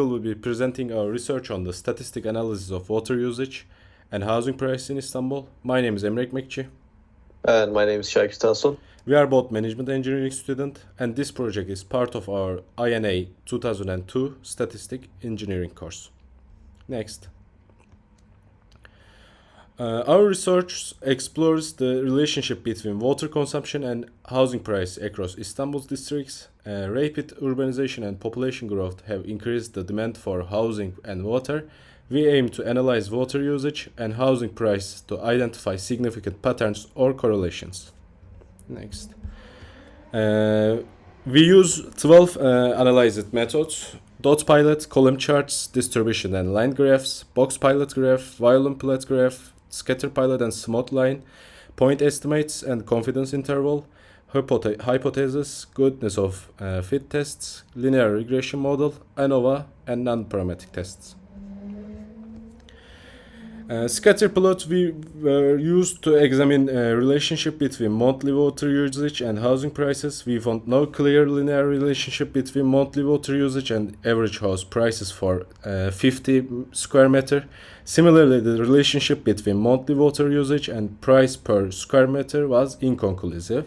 We will be presenting our research on the statistic analysis of water usage and housing price in Istanbul. My name is Emre Ekmekci. And my name is Şakir. We are both management engineering student, and this project is part of our INA 2002 statistic engineering course. Next. Our research explores the relationship between water consumption and housing price across Istanbul's districts. Rapid urbanization and population growth have increased the demand for housing and water. We aim to analyze water usage and housing price to identify significant patterns or correlations. Next. We use 12 analyzed methods: dot pilot, column charts, distribution and line graphs, box pilot graph, violin plot graph, scatter pilot and smooth line, point estimates and confidence interval, hypothesis, goodness of fit tests, linear regression model, ANOVA, and non-parametric tests. Scatter plots were used to examine a relationship between monthly water usage and housing prices. We found no clear linear relationship between monthly water usage and average house prices for 50 square meter. Similarly, the relationship between monthly water usage and price per square meter was inconclusive.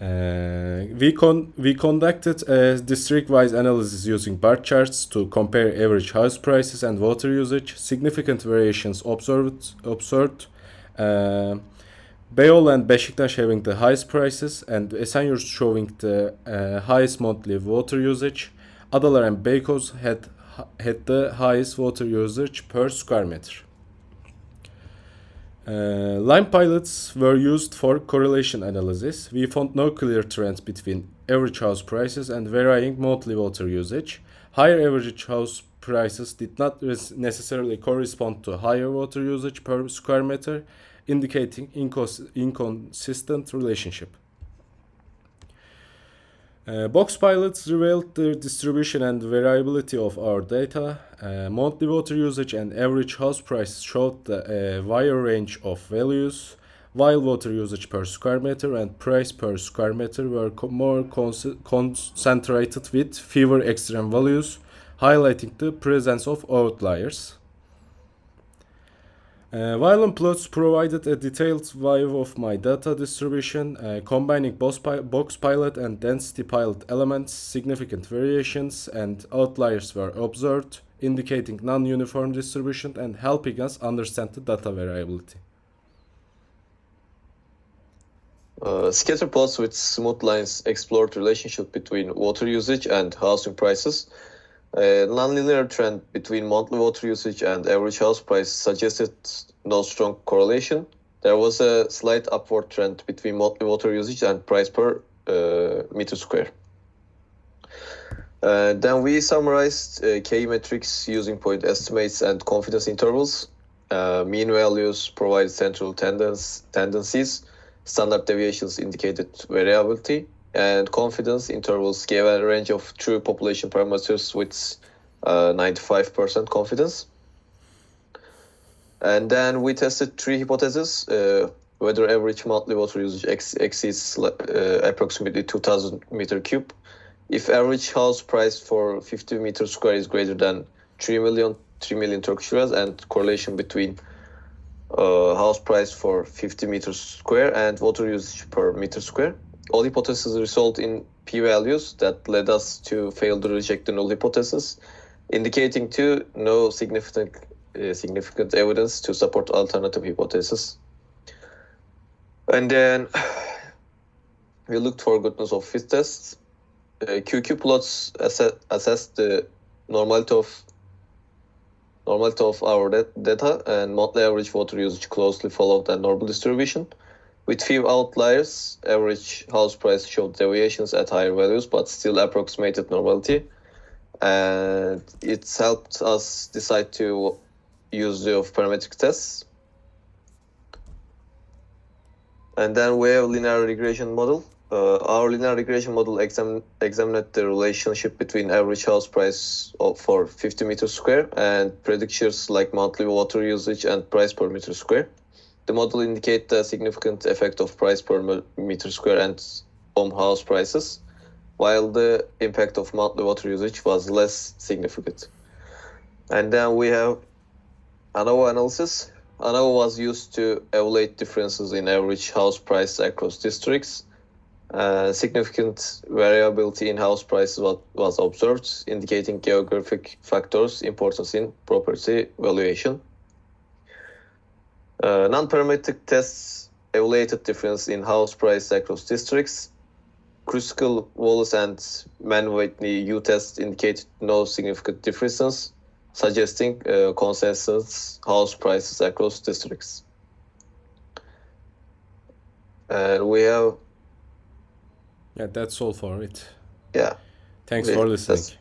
We conducted a district-wise analysis using bar charts to compare average house prices and water usage. Significant variations observed. Beyoğlu and Beşiktaş having the highest prices, and Esenyurt showing the highest monthly water usage. Adalar and Beykoz had the highest water usage per square meter. Line pilots were used for correlation analysis. We found no clear trends between average house prices and varying monthly water usage. Higher average house prices did not necessarily correspond to higher water usage per square meter, indicating inconsistent relationship. Box pilots revealed the distribution and variability of our data. Monthly water usage and average house price showed a wider range of values, while water usage per square meter and price per square meter were more concentrated with fewer extreme values, highlighting the presence of outliers. Violin plots provided a detailed view of my data distribution, combining box pilot and density pilot elements. Significant variations and outliers were observed, indicating non-uniform distribution and helping us understand the data variability. Scatter plots with smooth lines explored relationship between water usage and housing prices. A nonlinear trend between monthly water usage and average house price suggested no strong correlation. There was a slight upward trend between monthly water usage and price per meter square. Then we summarized key metrics using point estimates and confidence intervals. Mean values provided central tendencies. Standard deviations indicated variability. And confidence intervals gave a range of true population parameters with 95% confidence. And then we tested three hypotheses: whether average monthly water usage exceeds approximately 2,000 meter cube, if average house price for 50 meter square is greater than 3 million Turkish liras, and correlation between house price for 50 meters square and water usage per meter square. All hypotheses result in p-values that led us to fail to reject the null hypothesis, indicating no significant evidence to support alternative hypothesis. And then we looked for goodness of fit tests. QQ plots assessed the normality of our data, and monthly average water usage closely followed the normal distribution. With few outliers, average house price showed deviations at higher values, but still approximated normality. And it helped us decide to use the parametric tests. And then we have linear regression model. Our linear regression model examined the relationship between average house price for 50 meters square and predictions like monthly water usage and price per meter square. The model indicates the significant effect of price per meter square and home house prices. while the impact of monthly water usage was less significant. And then we have ANOVA analysis. ANOVA was used to evaluate differences in average house prices across districts. Significant variability in house prices was observed, indicating geographic factors' importance in property valuation. Non-parametric tests evaluated difference in house prices across districts. Kruskal, Wallace, and Mann-Whitney U-test indicated no significant differences, suggesting consensus house prices across districts. And we have Yeah, that's all for it. yeah. Thanks for listening. That's